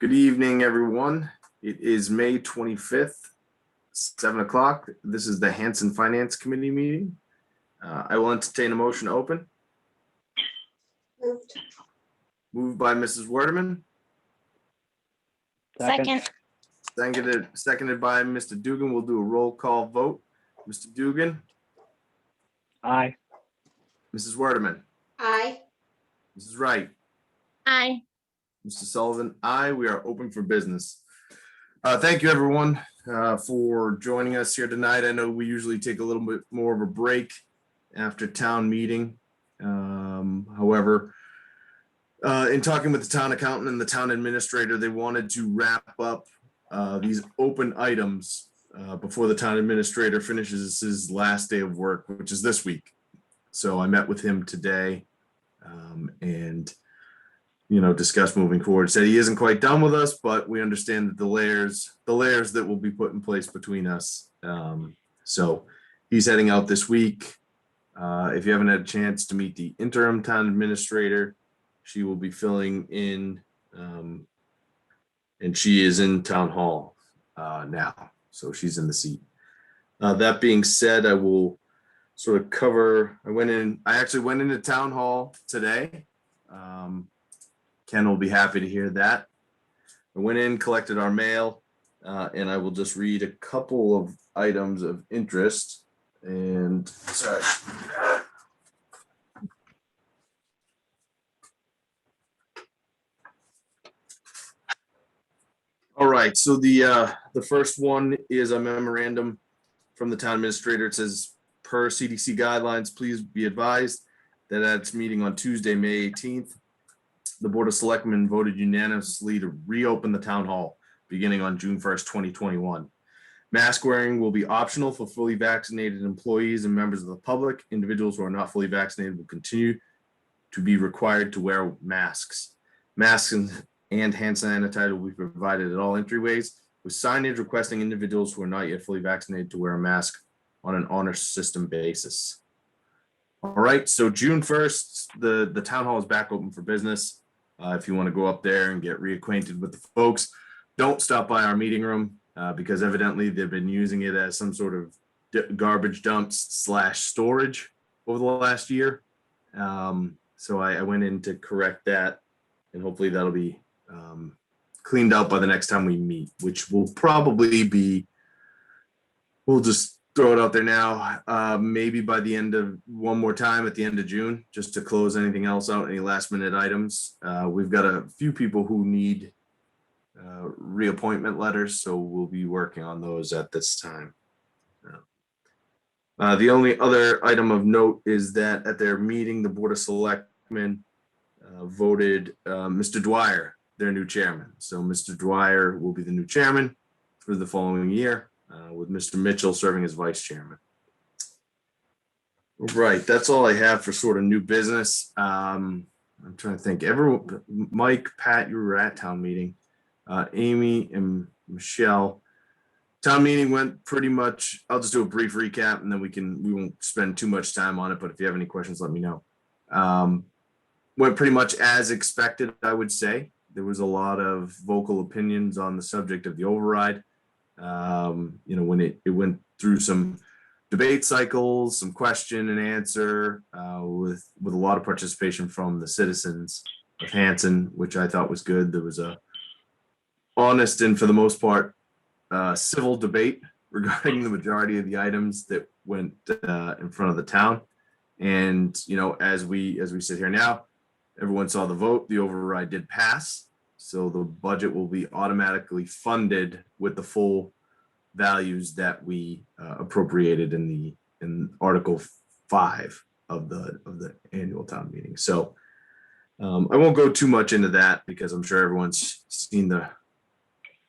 Good evening, everyone. It is May 25th, 7 o'clock. This is the Hanson Finance Committee meeting. I will entertain a motion to open. Moved. Moved by Mrs. Werdeman, Second. seconded by Mr. Dugan. We'll do a roll call vote. Mr. Dugan, Aye. Mrs. Werdeman, Aye. Mrs. Wright, Aye. Mr. Sullivan, aye. We are open for business. Thank you, everyone, for joining us here tonight. I know we usually take a little bit more of a break after town meeting. However, in talking with the town accountant and the town administrator, they wanted to wrap up these open items before the town administrator finishes his last day of work, which is this week. So I met with him today and discuss moving forward. Said he isn't quite done with us, but we understand that the layers that will be put in place between us. So he's heading out this week. If you haven't had a chance to meet the interim town administrator, she will be filling in, and she is in town hall now. So she's in the seat. That being said, I will sort of cover, I actually went into town hall today. Ken will be happy to hear that. I went in, collected our mail, and I will just read a couple of items of interest. And sorry. All right, so the first one is a memorandum from the town administrator. It says, per CDC guidelines, please be advised that at its meeting on Tuesday, May 18th, the Board of Selectmen voted unanimously to reopen the town hall beginning on June 1st, 2021. Mask wearing will be optional for fully vaccinated employees and members of the public. Individuals who are not fully vaccinated will continue to be required to wear masks. Masks and hand sanitizer will be provided at all entryways, with signage requesting individuals who are not yet fully vaccinated to wear a mask on an honor system basis. All right, so June 1st, the town hall is back open for business. If you want to go up there and get reacquainted with the folks, don't stop by our meeting room because evidently they've been using it as some sort of garbage dumps / storage over the last year. So I went in to correct that, and hopefully that'll be cleaned out by the next time we meet, which will probably be, we'll just throw it out there now, maybe by the end of one more time at the end of June, just to close anything else out, any last minute items. We've got a few people who need reappointment letters, so we'll be working on those at this time. The only other item of note is that at their meeting, the Board of Selectmen voted Mr. Dwyer their new chairman. So Mr. Dwyer will be the new chairman for the following year, with Mr. Mitchell serving as vice chairman. Right, that's all I have for sort of new business. I'm trying to think. Everyone, Mike, Pat, you were at town meeting. Amy and Michelle. Town meeting went pretty much. I'll just do a brief recap, and then we won't spend too much time on it. But if you have any questions, let me know. Went pretty much as expected, I would say. There was a lot of vocal opinions on the subject of the override. When it went through some debate cycles, some question and answer, with a lot of participation from the citizens of Hanson, which I thought was good. There was a honest and, for the most part, civil debate regarding the majority of the items that went in front of the town. And as we sit here now, everyone saw the vote. The override did pass, so the budget will be automatically funded with the full values that we appropriated in Article 5 of the annual town meeting. So I won't go too much into that because I'm sure everyone's seen the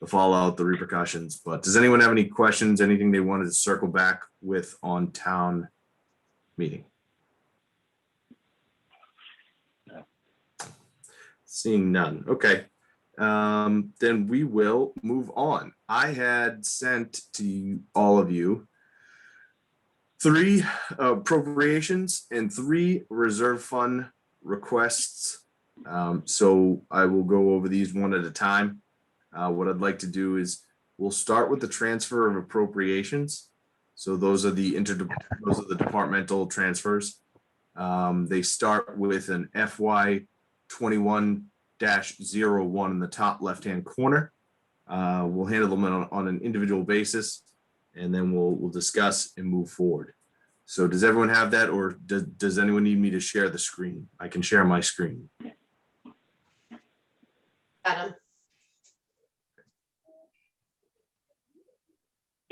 fallout, the repercussions. But does anyone have any questions? Anything they wanted to circle back with on town meeting? Seeing none. Okay. Then we will move on. I had sent to all of you 3 appropriations and 3 reserve fund requests. So I will go over these one at a time. What I'd like to do is we'll start with the transfer of appropriations. So those are the departmental transfers. They start with an FY 21-01 in the top left-hand corner. We'll handle them on an individual basis, and then we'll discuss and move forward. So does everyone have that, or does anyone need me to share the screen? I can share my screen. Got him.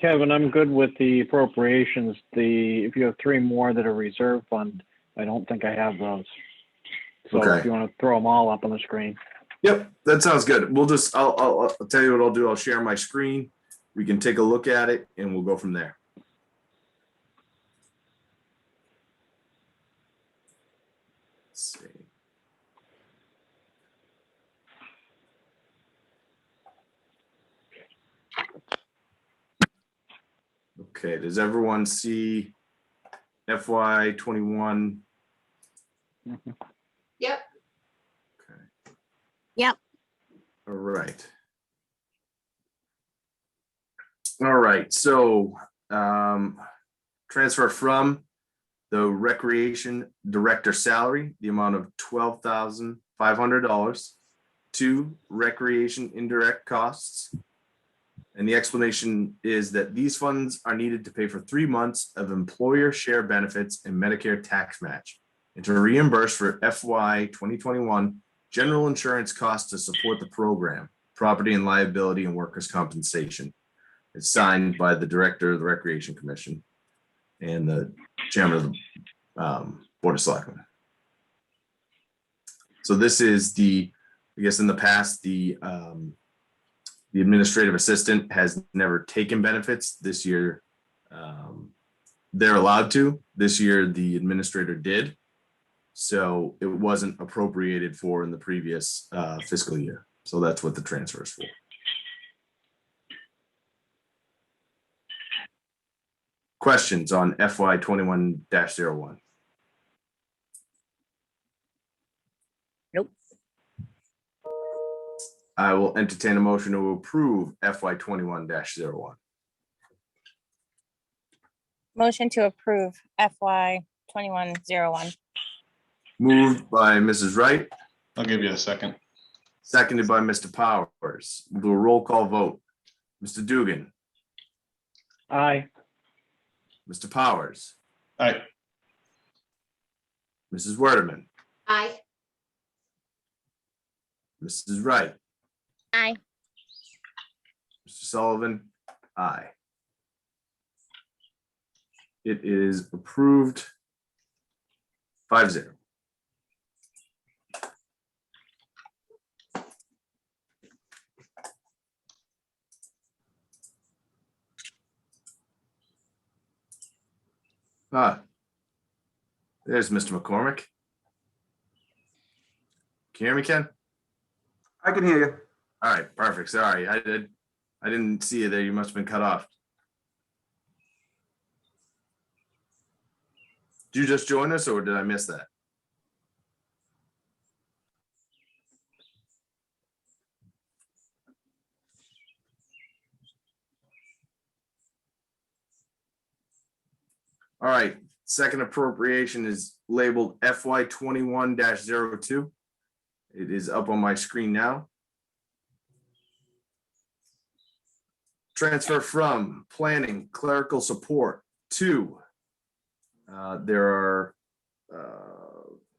Kevin, I'm good with the appropriations. If you have three more that are reserve fund, I don't think I have those. So Okay. if you want to throw them all up on the screen. Yep, that sounds good. I'll tell you what I'll do. I'll share my screen. We can take a look at it and we'll go from there. Let's see. Okay, does everyone see FY 21? Yep. Okay. Yep. All right. All right, so transfer from the recreation director salary, the amount of $12,500 to recreation indirect costs. And the explanation is that these funds are needed to pay for 3 months of employer share benefits and Medicare tax match, and to reimburse for FY 2021 general insurance costs to support the program, property and liability and workers' compensation. It's signed by the director of the Recreation Commission and the chairman of the Board of Selectmen. So this is I guess in the past, the administrative assistant has never taken benefits. This year, they're allowed to. This year, the administrator did. So it wasn't appropriated for in the previous fiscal year. So that's what the transfer is for. Questions on FY 21-01? Nope. I will entertain a motion to approve FY 21-01. Motion to approve FY 2101. Moved by Mrs. Wright, I'll give you a second. seconded by Mr. Powers. We'll do a roll call vote. Mr. Dugan, Aye. Mr. Powers, Aye. Mrs. Werderman, Aye. Mrs. Wright, Aye. Mr. Sullivan, aye. It is approved 5-0. There's Mr. McCormick. Can you hear me, Ken? I can hear you. All right, perfect. Sorry, I didn't see you there. You must have been cut off. Did you just join us or did I miss that? All right, second appropriation is labeled FY 21-02. It is up on my screen now. Transfer from planning clerical support to, there are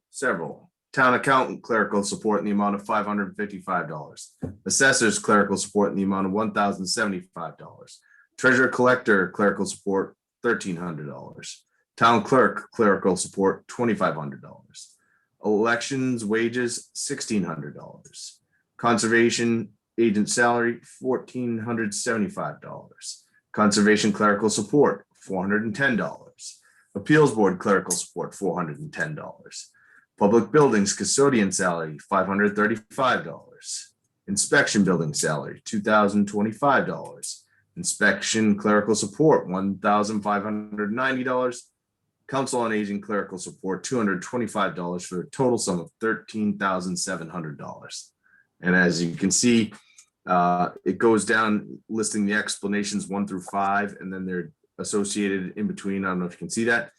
several. Town accountant clerical support in the amount of $555. Assessors clerical support in the amount of $1,075. Treasurer collector clerical support, $1,300. Town clerk clerical support, $2,500. Elections wages, $1,600. Conservation agent salary, $1,475. Conservation clerical support, $410. Appeals board clerical support, $410. Public buildings custodian salary, $535. Inspection building salary, $2,025. Inspection clerical support, $1,590. Council on Aging clerical support, $225 for a total sum of $13,700. And as you can see, It goes down listing the explanations 1 through 5, and then they're associated in between. I don't know if you can see that.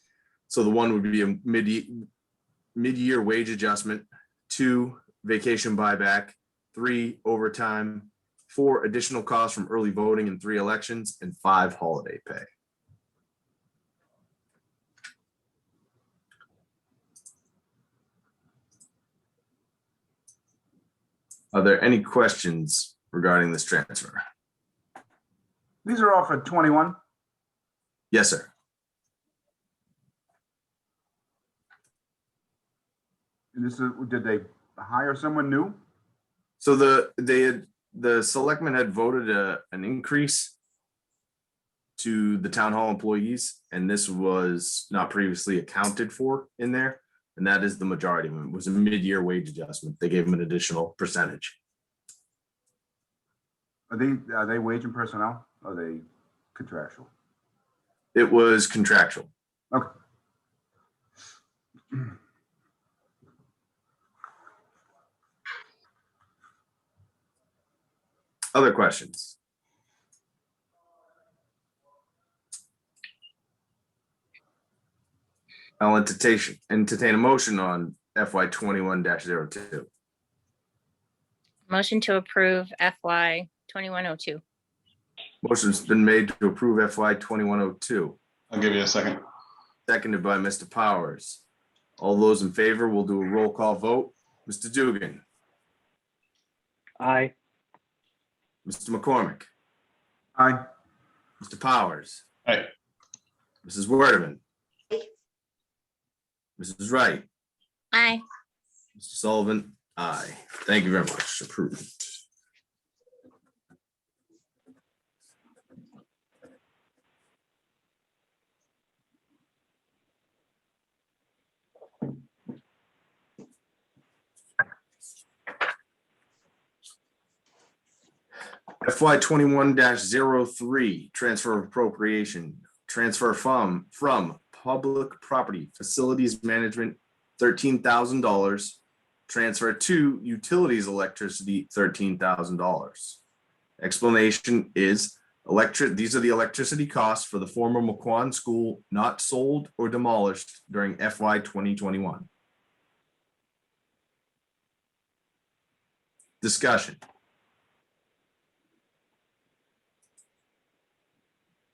So the one would be a mid-year wage adjustment, 2, vacation buyback, 3, overtime, 4, additional costs from early voting in 3 elections, and 5, holiday pay. Are there any questions regarding this transfer? These are all for 21. Yes, sir. And this is, did they hire someone new? So the selectmen had voted an increase to the town hall employees, and this was not previously accounted for in there. And that is the majority of them. It was a mid-year wage adjustment. They gave them an additional percentage. Are they wage and personnel? Or are they contractual? It was contractual. Okay. Other questions? I'll entertain a motion on FY 21-02. Motion to approve FY 2102. Motion's been made to approve FY 2102, I'll give you a second. seconded by Mr. Powers. All those in favor, we'll do a roll call vote. Mr. Dugan, Aye. Mr. McCormick, Aye. Mr. Powers, Aye. Mrs. Werdeman, Mrs. Wright, Aye. Mr. Sullivan, aye. Thank you very much. Approved. FY 21-03, transfer of appropriation, transfer from public property facilities management, $13,000. Transfer to utilities electricity, $13,000. Explanation is these are the electricity costs for the former McQuon School not sold or demolished during FY 2021. Discussion.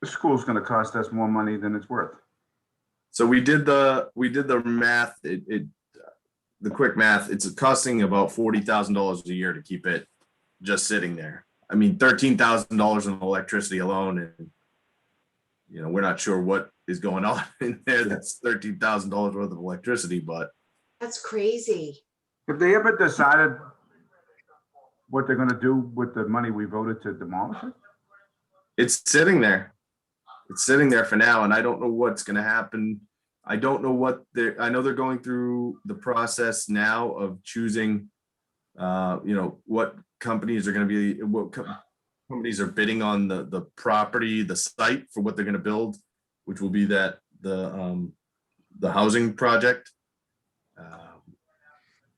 The school's gonna cost us more money than it's worth. So we did the math. The quick math. It's costing about $40,000 a year to keep it just sitting there. I mean, $13,000 in electricity alone, and we're not sure what is going on in there. That's $13,000 worth of electricity, but That's crazy. Have they ever decided what they're gonna do with the money we voted to demolish it? it's sitting there. It's sitting there for now, and I don't know what's going to happen. I don't know I know they're going through the process now of choosing, what companies are going to be, companies are bidding on the property, the site for what they're going to build, which will be the housing project.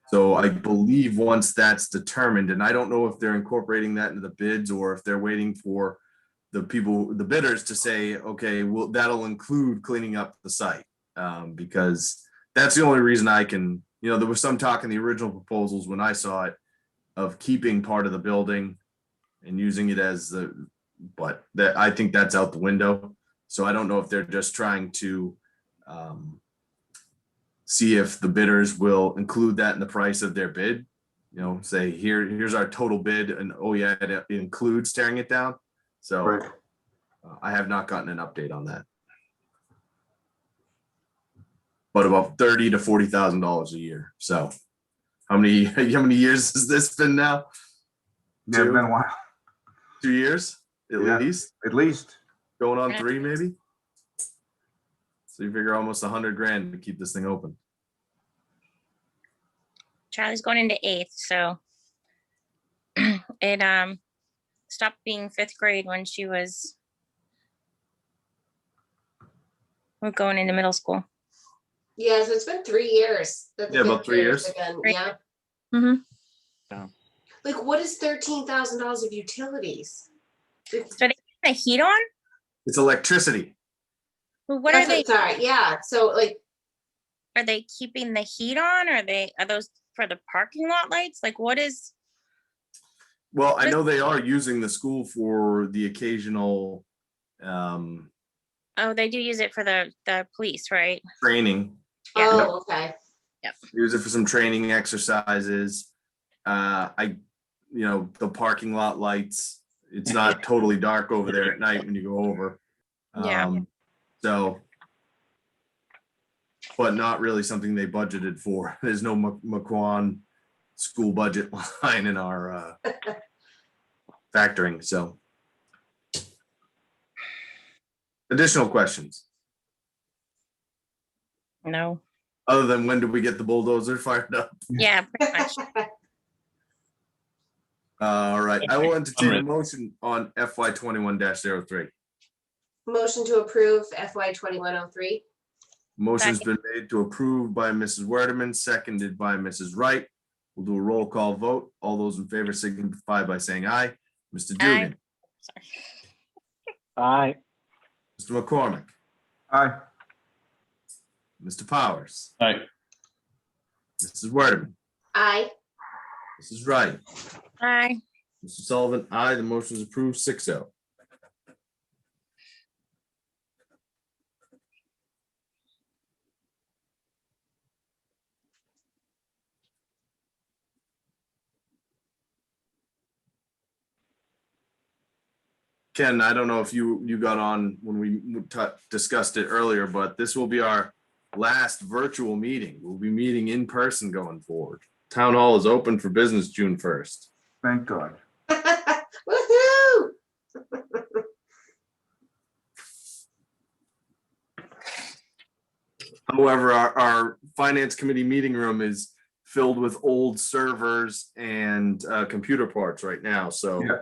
So I believe once that's determined, and I don't know if they're incorporating that into the bids or if they're waiting for the bidders to say, okay, well, that'll include cleaning up the site. Because that's the only reason I can, there was some talk in the original proposals when I saw it of keeping part of the building and using it as but I think that's out the window. So I don't know if they're just trying to see if the bidders will include that in the price of their bid, say here's our total bid, and oh yeah, it includes tearing it down. So Right. I have not gotten an update on that. But about $30,000 to $40,000 a year. So how many years has this been now? Yeah, it's been a while, 2 years at Yeah. least, at least. going on 3 maybe. So you figure almost $100,000 to keep this thing open. Charlie's going into 8th, so it stopped being 5th grade when we're going into middle school. Yeah, so it's been 3 years. That the Yeah, about fifth 3 graders years. have been- Right. Yeah. Mm-hmm. Yeah. Like, what is $13,000 of utilities? So they keep the heat on? It's electricity. Well, what are they? Sorry, yeah, so like, Are they keeping the heat on? Are those for the parking lot lights? Like what is, Well, I Just- know they are using the school for the occasional oh, they do use it for the police, right? training. Yeah. oh, okay. Use it for some training exercises. The parking lot lights, it's not totally dark over there at night when you go over. Yeah. So, but not really something they budgeted for. There's no McQuon school budget line in our factoring, so. Additional questions, No. other than when do we get the bulldozer fired up? Yeah, pretty much. All right, I will entertain a ready. motion on FY 21-03. Motion to approve FY 2103. Motion's been made to approve by Mrs. Werdeman, seconded by Mrs. Wright. We'll do a roll call vote. All those in favor signify by saying aye. Mr. Dugan, Sorry. Aye. Mr. McCormick, Aye. Mr. Powers, Aye. Mrs. Werdeman, Aye. Mrs. Wright, Aye. Mr. Sullivan, aye. The motion is approved 6-0. Ken, I don't know if you got on when we discussed it earlier, but this will be our last virtual meeting. We'll be meeting in person going forward. Town Hall is open for business June 1st. Thank God. Woohoo! However, our finance committee meeting room is filled with old servers and computer parts right now. So Yeah.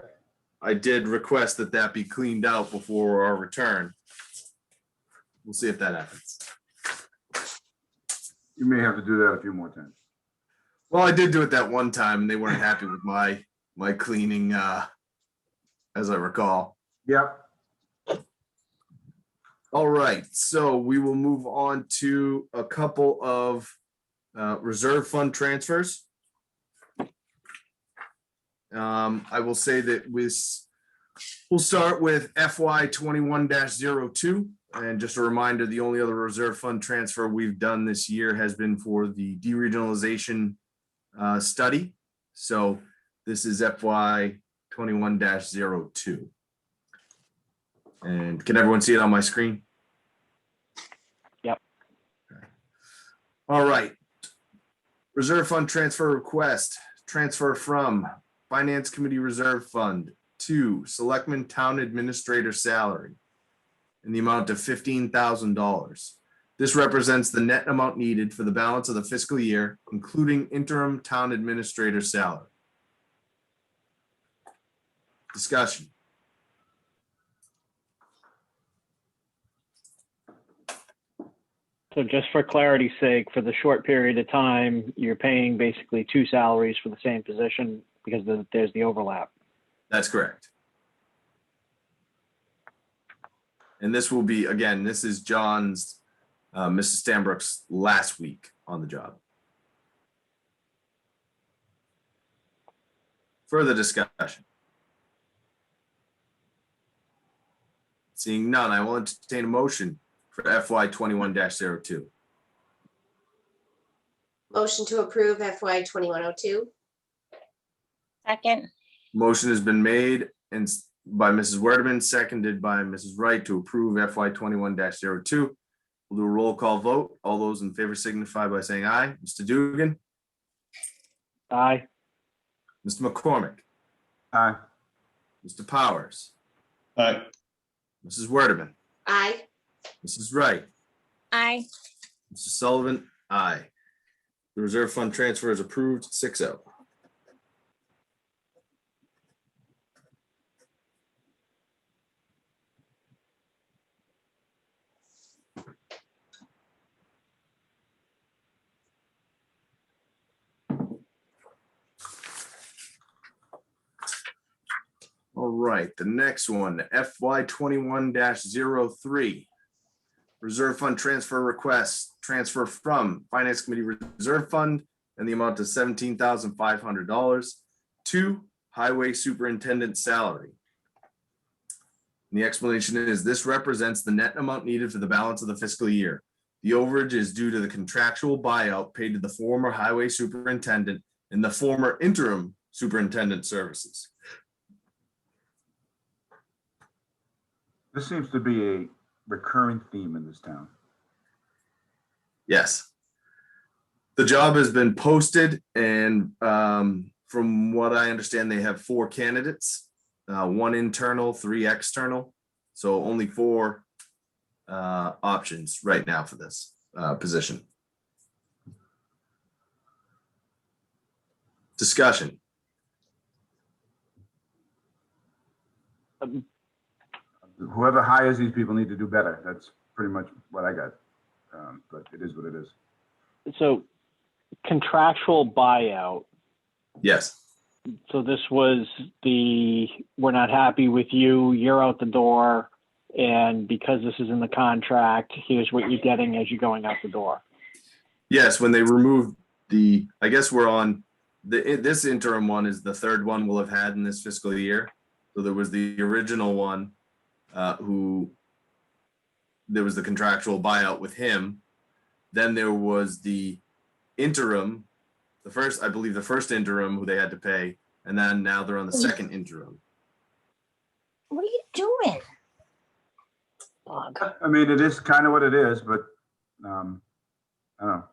I did request that be cleaned out before our return. We'll see if that happens. You may have to do that a few more times. Well, I did do it that one time and they weren't happy with my cleaning, as I recall. Yep. All right, so we will move on to a couple of reserve fund transfers. I will say that we'll start with FY 21-02. And just a reminder, the only other reserve fund transfer we've done this year has been for the deregionalization study. So this is FY 21-02. And can everyone see it on my screen? Yep. Okay. All right. Reserve fund transfer request, transfer from Finance Committee Reserve Fund to Selectman Town Administrator salary in the amount of $15,000. This represents the net amount needed for the balance of the fiscal year, including interim town administrator salary. Discussion. So just for clarity's sake, for the short period of time, you're paying basically two salaries for the same position because there's the overlap. That's correct. And this will be, again, this is John's, Mrs. Stanbrook's last week on the job. Further discussion. Seeing none, I will entertain a motion for FY 21-02. Motion to approve FY 2102. Second. Motion has been made and by Mrs. Werdeman, seconded by Mrs. Wright to approve FY 21-02. We'll do a roll call vote. All those in favor signify by saying aye. Mr. Dugan, Aye. Mr. McCormick, Aye. Mr. Powers, Aye. Mrs. Werdeman, Aye. Mrs. Wright, Aye. Mr. Sullivan, aye. The reserve fund transfer is approved 6-0. All right, the next one, FY 21-03. Reserve fund transfer request, transfer from Finance Committee Reserve Fund and the amount of $17,500 to Highway Superintendent salary. And the explanation is this represents the net amount needed for the balance of the fiscal year. The overage is due to the contractual buyout paid to the former highway superintendent and the former interim superintendent services. This seems to be a recurring theme in this town. Yes. The job has been posted and from what I understand, they have 4 candidates, 1 internal, 3 external. So only 4 options right now for this position. Discussion. Whoever hires these people need to do better. That's pretty much what I got. But it is what it is. So contractual buyout. Yes. So this was we're not happy with you, you're out the door, and because this is in the contract, here's what you're getting as you're going out the door. Yes, when they removed I guess we're on, this interim one is the 3rd one we'll have had in this fiscal year. So there was the original one, there was the contractual buyout with him. Then there was the interim, I believe the first interim who they had to pay, and then now they're on the second interim. What are you doing? Dog. I mean, it is kind of what it is, but I don't know.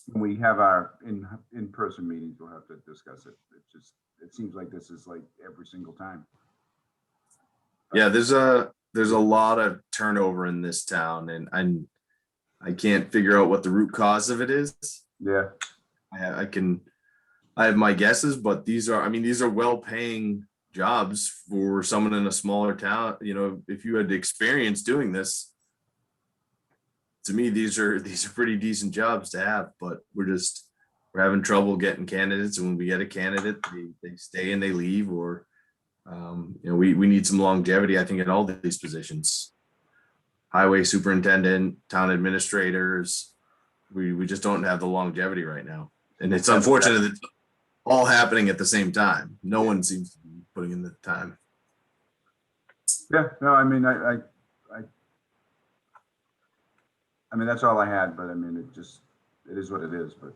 When we have our in-person meetings, we'll have to discuss it. It seems like this is like every single time. Yeah, there's a lot of turnover in this town, and I can't figure out what the root cause of it is. Yeah. I have my guesses, but these are well-paying jobs for someone in a smaller town. You know, if you had experience doing this, to me, these are pretty decent jobs to have, but we're having trouble getting candidates. And when we get a candidate, they stay and they leave, or, we need some longevity, I think, in all these positions. Highway superintendent, town administrators, we just don't have the longevity right now. And it's unfortunate that it's all happening at the same time. No one seems to be putting in the time. Yeah, no, I mean, I mean, that's all I had, but I mean, it is what it is, but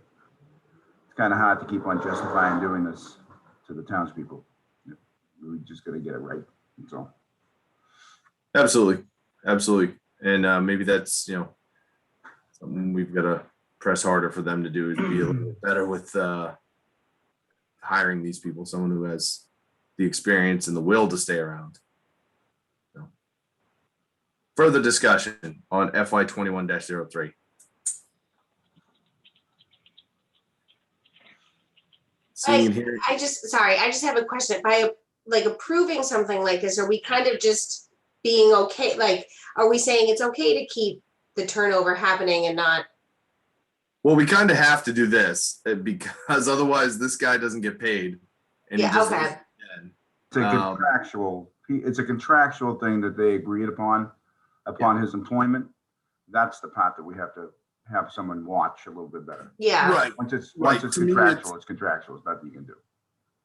it's kind of hard to keep on justifying doing this to the townspeople. We just got to get it right. That's all. Absolutely. And maybe that's, something we've got to press harder for them to do, is be a little bit better with hiring these people, someone who has the experience and the will to stay around. So, further discussion on FY 21-03. Seeing and hearing. I just have a question. By approving something like this, are we kind of just being okay? Like, are we saying it's okay to keep the turnover happening and not? Well, we kind of have to do this because otherwise this guy doesn't get paid. And Yeah, okay. It's a contractual thing that they agreed upon his employment. That's the part that we have to have someone watch a little bit better. Yeah. Right. Once it's Right. contractual, it's contractual. It's nothing you can do.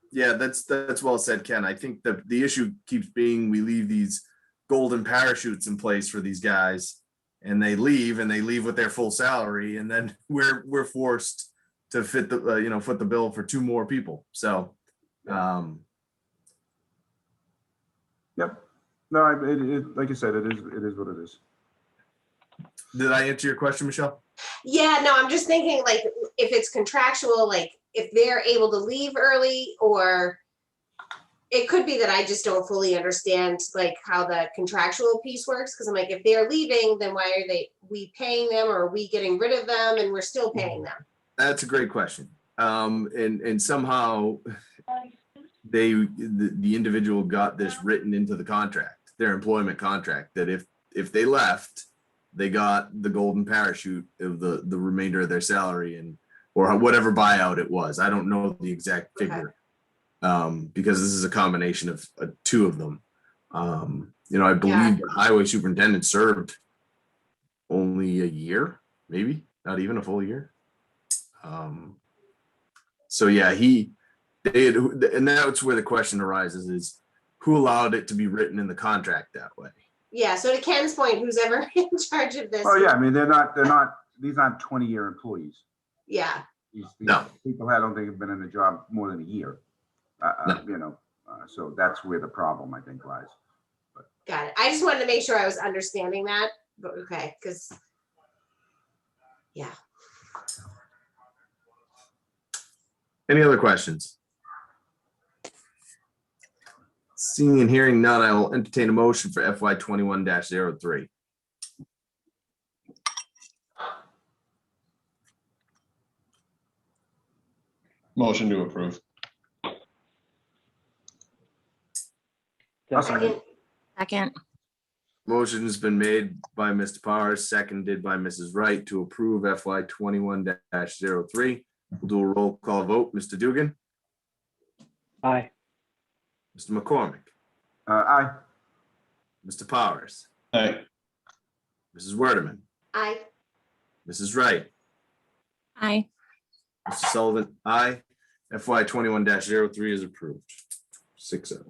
Yeah, that's well said, Ken. I think the issue keeps being we leave these golden parachutes in place for these guys, and they leave with their full salary, and then we're forced to foot the bill for 2 more people. So, Yep. No, like you said, it is what it is. did I answer your question, Michelle? Yeah, no, I'm just thinking like if it's contractual, like if they're able to leave early, or it could be that I just don't fully understand like how the contractual piece works. Cause I'm like, if they're leaving, then why are we paying them, or are we getting rid of them and we're still paying them? That's a great question. And somehow the individual got this written into the contract, their employment contract, that if they left, they got the golden parachute of the remainder of their salary or whatever buyout it was. I don't know the exact figure. because this is a combination of two of them. I believe the highway superintendent served only a year, maybe not even a full year. So yeah, and that's where the question arises: is who allowed it to be written in the contract that way? Yeah, so to Ken's point, who's ever in charge of this? Oh, yeah, I mean, they're not, these aren't 20-year employees. Yeah, These No. people, I don't think, have been in the job more than a year. No. So that's where the problem, I think, lies. got it. I just wanted to make sure I was understanding that, but okay, because, yeah. Any other questions? Seeing and hearing none, I will entertain a motion for FY 21-03. Motion to approve. Second. Second. Motion has been made by Mr. Powers, seconded by Mrs. Wright to approve FY 21-03. We'll do a roll call vote. Mr. Dugan, Aye. Mr. McCormick, Aye. Mr. Powers, Aye. Mrs. Werdeman, I, Mrs. Wright, Aye. Mr. Sullivan, aye. FY 21-03 is approved. 6-0.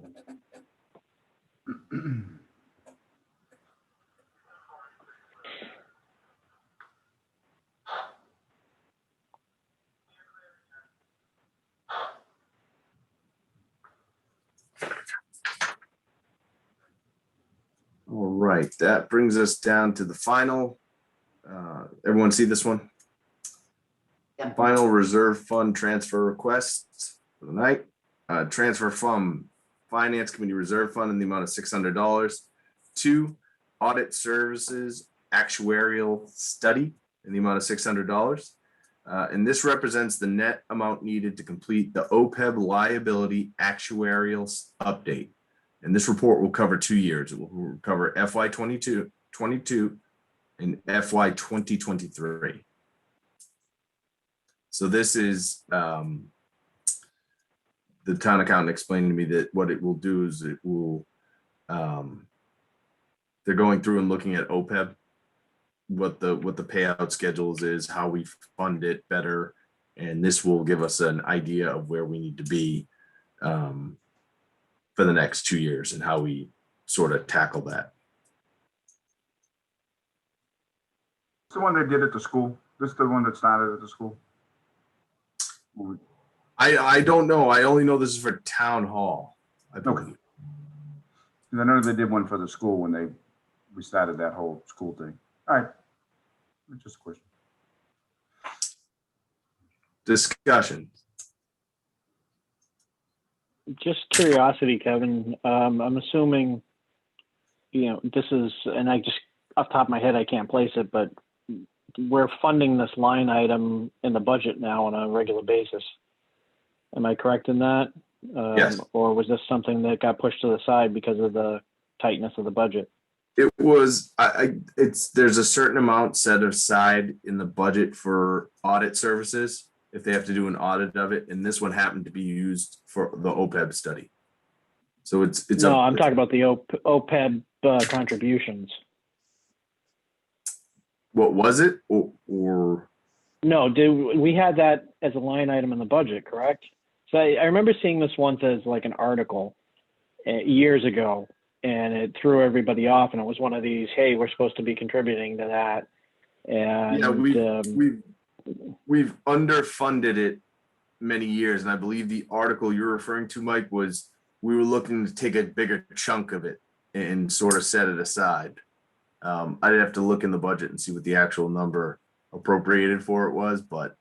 All right, that brings us down to the final. Everyone see this one? Yep. Final reserve fund transfer requests for the night. Transfer from Finance Committee Reserve Fund in the amount of $600 to Audit Services Actuarial Study in the amount of $600. And this represents the net amount needed to complete the OPEB liability actuarial update. And this report will cover 2 years. It will cover FY 22 and FY 2023. So this is the town accountant explained to me that what it will do is it will they're going through and looking at OPEB, what the payout schedules is, how we fund it better, and this will give us an idea of where we need to be for the next 2 years and how we sort of tackle that. It's the one they did at the school. This is the one that started at the school. I don't know. I only know this is for town hall. I believe. I know they did one for the school when we started that whole school thing. All right. Just a question. Discussion. Just curiosity, Kevin. I'm assuming, this is, and I just, off the top of my head, I can't place it, but we're funding this line item in the budget now on a regular basis. Am I correct in that? Yes. Or was this something that got pushed to the side because of the tightness of the budget? It was, there's a certain amount set aside in the budget for audit services if they have to do an audit of it. And this one happened to be used for the OPEB study. So it's. No, I'm talking about the OPEB contributions. What was it? Or No, we had that as a line item in the budget, correct? So I remember seeing this once as like an article years ago, and it threw everybody off. And it was one of these, hey, we're supposed to be contributing to that. And yeah, we've underfunded it many years. And I believe the article you're referring to, Mike, was we were looking to take a bigger chunk of it and sort of set it aside. I'd have to look in the budget and see what the actual number appropriated for it was, but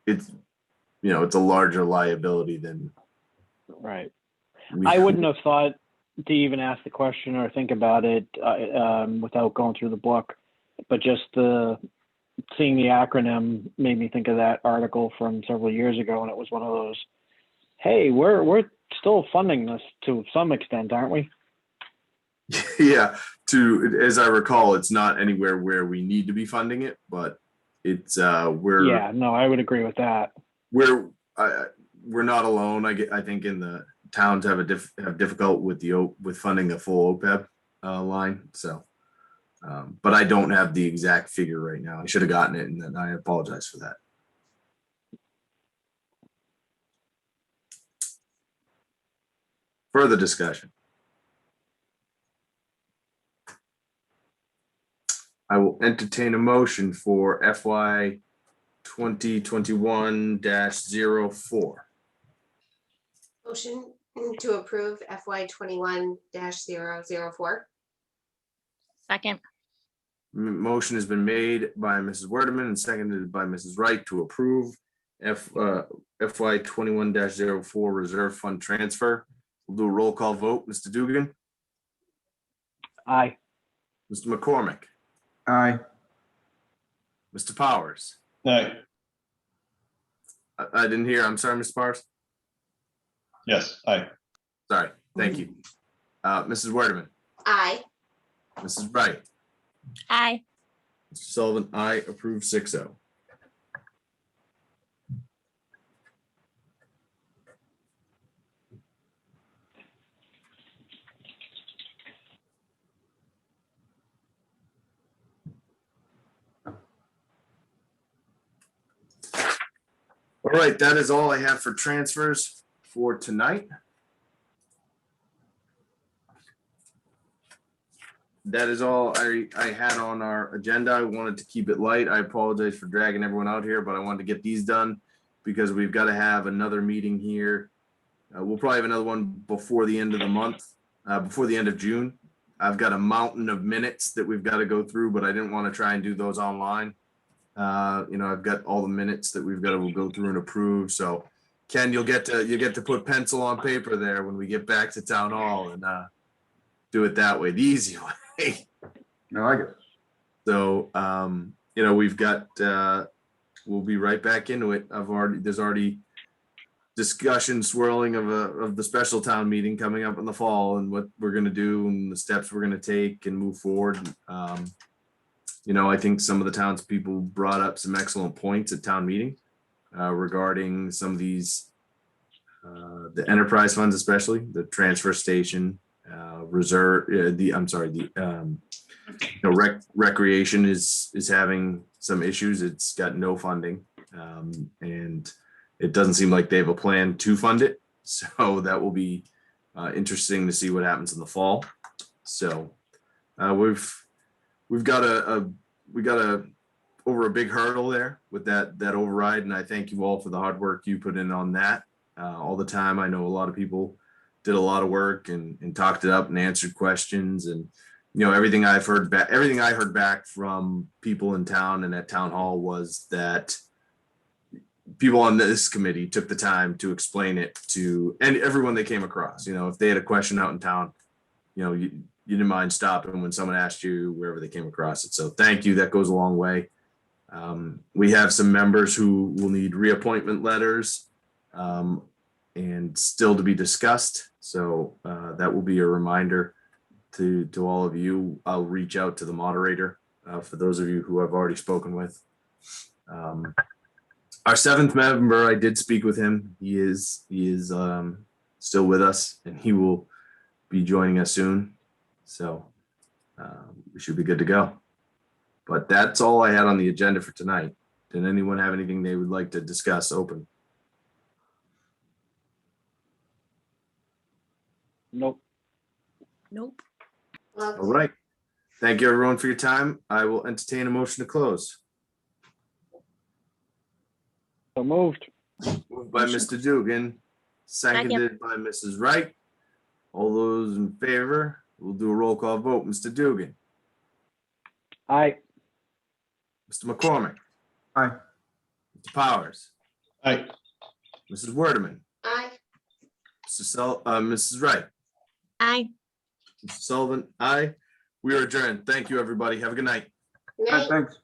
it's it's a larger liability than right. I wouldn't have thought to even ask the question or think about it without going through the book, but just seeing the acronym made me think of that article from several years ago, and it was one of those, hey, we're still funding this to some extent, aren't we? Yeah, as I recall, it's not anywhere where we need to be funding it, but it's yeah, no, I would agree with that. Where we're not alone. I think in the towns have difficult with funding the full OPEB line. So, but I don't have the exact figure right now. I should have gotten it, and then I apologize for that. Further discussion. I will entertain a motion for FY 2021-04. Motion to approve FY 21-004. Second. Motion has been made by Mrs. Werdeman and seconded by Mrs. Wright to approve FY 21-04 reserve fund transfer. We'll do a roll call vote. Mr. Dugan, Aye. Mr. McCormick, Aye. Mr. Powers. Aye. I didn't hear. I'm sorry, Mr. Powers. Yes, aye. Sorry. Thank you. Mrs. Werdeman, Aye. Mrs. Wright, Aye. Mr. Sullivan, I approve 6-0. All right, that is all I have for transfers for tonight. That is all I had on our agenda. I wanted to keep it light. I apologize for dragging everyone out here, but I wanted to get these done because we've got to have another meeting here. We'll probably have another one before the end of the month, before the end of June. I've got a mountain of minutes that we've got to go through, but I didn't want to try and do those online. I've got all the minutes that we've got to go through and approve. So Ken, you'll get to put pencil on paper there when we get back to town hall and do it that way, the easy way. I like it. So we've got we'll be right back into it. There's already discussion swirling of the special town meeting coming up in the fall and what we're gonna do and the steps we're gonna take and move forward. I think some of the townspeople brought up some excellent points at town meeting regarding some of these, the enterprise funds, especially the transfer station, recreation is having some issues. It's got no funding, and it doesn't seem like they have a plan to fund it. So that will be interesting to see what happens in the fall. So we've got over a big hurdle there with that override, and I thank you all for the hard work you put in on that all the time. I know a lot of people did a lot of work and talked it up and answered questions, and everything I heard back from people in town and at town hall was that people on this committee took the time to explain it to everyone they came across. If they had a question out in town, you didn't mind stopping when someone asked you wherever they came across it. So thank you. That goes a long way. We have some members who will need reappointment letters and still to be discussed. So that will be a reminder to all of you. I'll reach out to the moderator for those of you who I've already spoken with. Our 7th member, I did speak with him. He is still with us, and he will be joining us soon. So we should be good to go. But that's all I had on the agenda for tonight. Did anyone have anything they would like to discuss open? Nope. Nope. All right. Thank you, everyone, for your time. I will entertain a motion to close. So moved. Moved by Mr. Dugan, seconded by Mrs. Wright. All those in favor, we'll do a roll call vote. Mr. Dugan, Aye. Mr. McCormick, Aye. Mr. Powers, Aye. Mrs. Werdeman, Aye. Mrs. Wright, Aye. Mr. Sullivan, aye. We are adjourned. Thank you, everybody. Have a good night. Night. Thanks.